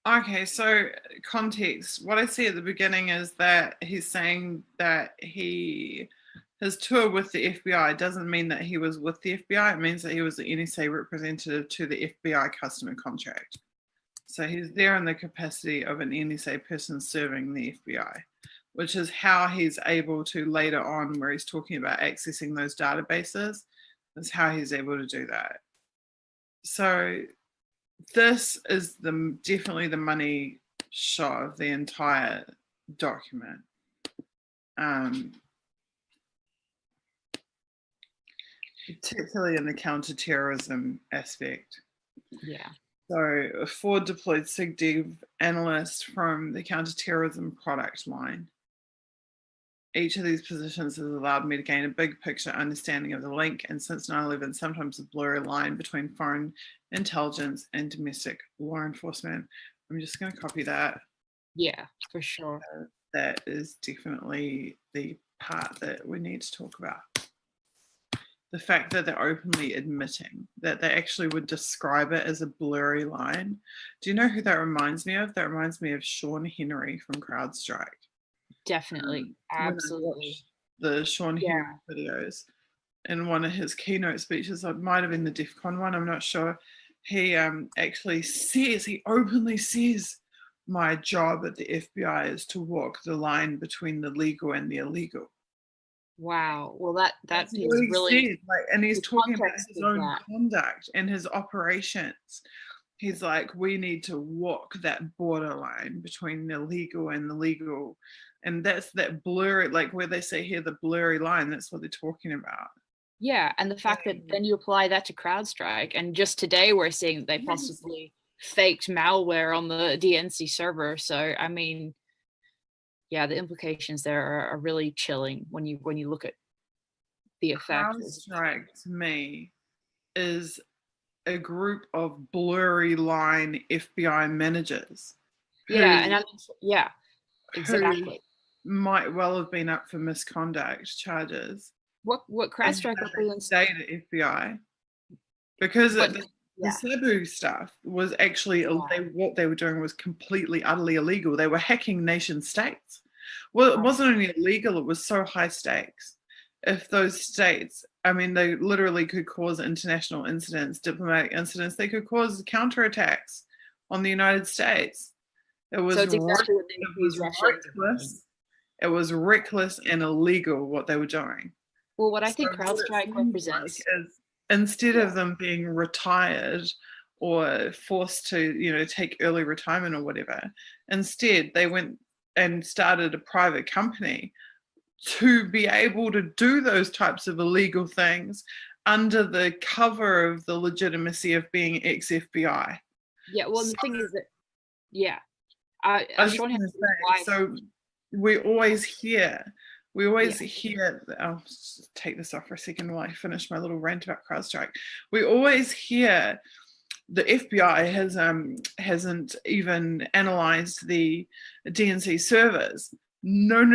Okay, so context. What I see at the beginning is that he's saying that his tour with the FBI doesn't mean that he was with the FBI. It means that he was the NSA representative to the FBI customer contract. So he's there in the capacity of an NSA person serving the FBI, which is how he's able to later on, where he's talking about accessing those databases, is how he's able to do that. So this is definitely the money shot of the entire document. Particularly in the counterterrorism aspect. Yeah. So a forward deployed SIGDev analyst from the counterterrorism product line. Each of these positions has allowed me to gain a big picture understanding of the link, and since 9/11, sometimes a blurry line between foreign intelligence and domestic law enforcement. I'm just going to copy that. Yeah, for sure. That is definitely the part that we need to talk about. The fact that they're openly admitting that they actually would describe it as a blurry line. Do you know who that reminds me of? That reminds me of Sean Henry from CrowdStrike. Definitely. Absolutely. The Sean Henry videos. In one of his keynote speeches, it might have been the DEF CON one, I'm not sure. He actually says, he openly says, my job at the FBI is to walk the line between the legal and the illegal. Wow. Well, that is really like, and he's talking about his own conduct and his operations. He's like, we need to walk that borderline between the legal and the legal, and that's that blurry, like where they say here the blurry line. That's what they're talking about. Yeah, and the fact that then you apply that to CrowdStrike, and just today we're seeing that they possibly faked malware on the DNC server. So I mean, yeah, the implications there are really chilling when you look at the effect. CrowdStrike to me is a group of blurry line FBI managers. Yeah, and yeah, exactly. Might well have been up for misconduct charges. What CrowdStrike represents data FBI, because the Sabu stuff was actually what they were doing was completely utterly illegal. They were hacking nation states. Well, it wasn't only illegal, it was so high stakes. If those states, I mean, they literally could cause international incidents, diplomatic incidents, they could cause counterattacks on the United States. It was, reckless. It was reckless and illegal what they were doing. Well, what I think CrowdStrike represents is, instead of them being retired or forced to, take early retirement or whatever, instead they went and started a private company to be able to do those types of illegal things under the cover of the legitimacy of being ex-FBI. Yeah, well, the thing is that, so we always hear, I'll just take this off for a second while I finish my little rant about CrowdStrike. We always hear the FBI hasn't even analyzed the DNC servers. No.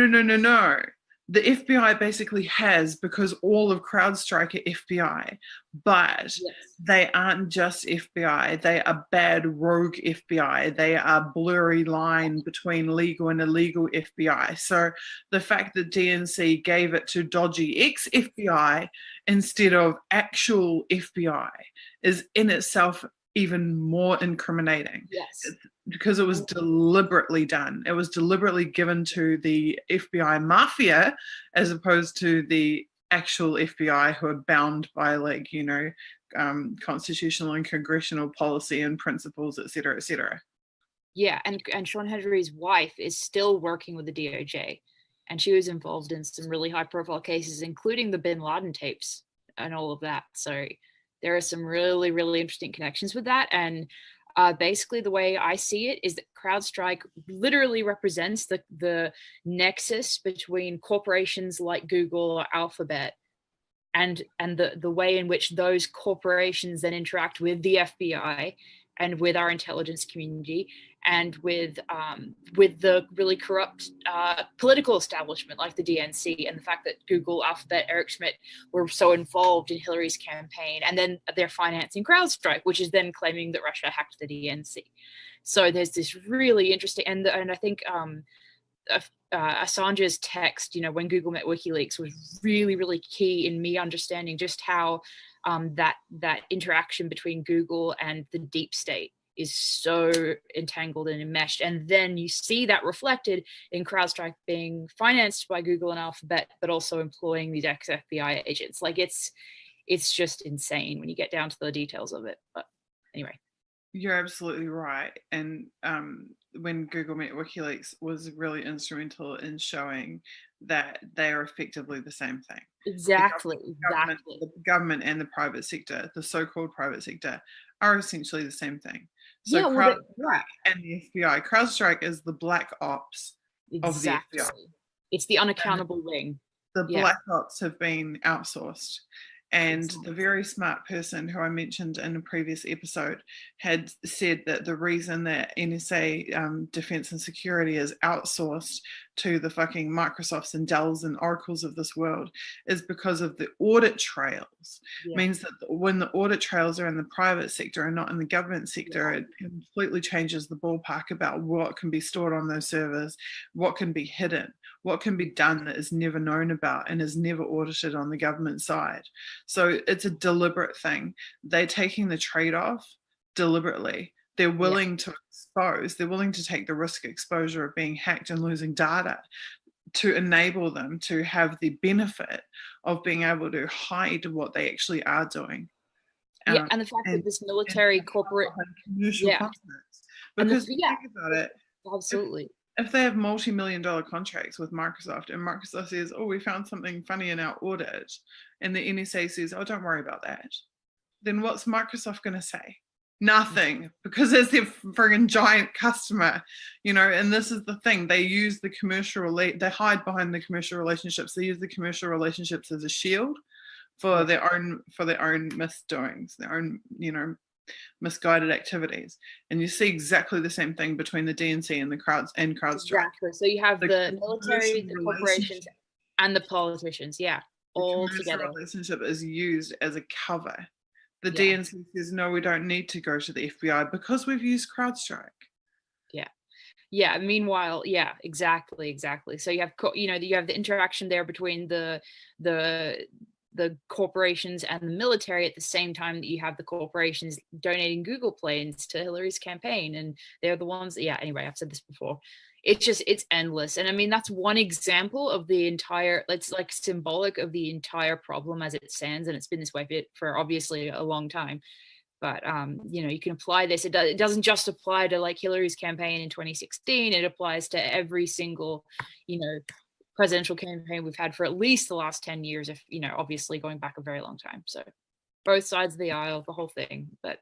The FBI basically has, because all of CrowdStrike are FBI, but they aren't just FBI. They are bad rogue FBI. They are blurry line between legal and illegal FBI. So the fact that DNC gave it to dodgy ex-FBI instead of actual FBI is in itself even more incriminating. Yes. Because it was deliberately done. It was deliberately given to the FBI mafia as opposed to the actual FBI who are bound by constitutional and congressional policy and principles, et cetera, et cetera. Yeah, and Sean Henry's wife is still working with the DOJ, and she was involved in some really high profile cases, including the Bin Laden tapes and all of that. So there are some really, really interesting connections with that. And basically the way I see it is that CrowdStrike literally represents the nexus between corporations like Google or Alphabet and the way in which those corporations then interact with the FBI and with our intelligence community and with the really corrupt political establishment like the DNC, and the fact that Google, Alphabet, Eric Schmidt were so involved in Hillary's campaign, and then they're financing CrowdStrike, which is then claiming that Russia hacked the DNC. So there's this really interesting, and I think Assange's text, when Google met WikiLeaks, was really, really key in me understanding just how that interaction between Google and the deep state is so entangled and enmeshed. And then you see that reflected in CrowdStrike being financed by Google and Alphabet, but also employing these ex-FBI agents. Like it's just insane when you get down to the details of it. But anyway. You're absolutely right. And when Google met WikiLeaks was really instrumental in showing that they are effectively the same thing. Exactly. The government and the private sector, the so-called private sector, are essentially the same thing. So yeah, CrowdStrike and the FBI. CrowdStrike is the black ops of the FBI. It's the unaccountable wing. The black ops have been outsourced. And the very smart person who I mentioned in a previous episode had said that the reason that NSA defense and security is outsourced to the fucking Microsofts and Dells and Oracles of this world is because of the audit trails. Means that when the audit trails are in the private sector and not in the government sector, it completely changes the ballpark about what can be stored on those servers, what can be hidden, what can be done that is never known about and is never audited on the government side. So it's a deliberate thing. They're taking the trade-off deliberately. They're willing to expose, they're willing to take the risk exposure of being hacked and losing data to enable them to have the benefit of being able to hide what they actually are doing. And the fact that this military corporate commercial contracts. Because think about it, absolutely. If they have multi-million-dollar contracts with Microsoft and Microsoft says, oh, we found something funny in our audit, and the NSA says, oh, don't worry about that, then what's Microsoft going to say? Nothing, because it's their friggin' giant customer, and this is the thing. They use the commercial, they hide behind the commercial relationships. They use the commercial relationships as a shield for their own misdoings, their own, misguided activities. And you see exactly the same thing between the DNC and CrowdStrike. Exactly. So you have the military, the corporations, and the politicians, all together. The relationship is used as a cover. The DNC says, no, we don't need to go to the FBI because we've used CrowdStrike. Meanwhile, exactly. So you have you have the interaction there between the corporations and the military at the same time that you have the corporations donating Google planes to Hillary's campaign, and they're the ones anyway, I've said this before. It's endless. And I mean, that's one example of the entire, it's like symbolic of the entire problem as it stands. And it's been this way for obviously a long time. But, you can apply this. It doesn't just apply to like Hillary's campaign in 2016. It applies to every single, presidential campaign we've had for at least the last 10 years, if, obviously going back a very long time. So both sides of the aisle, the whole thing. But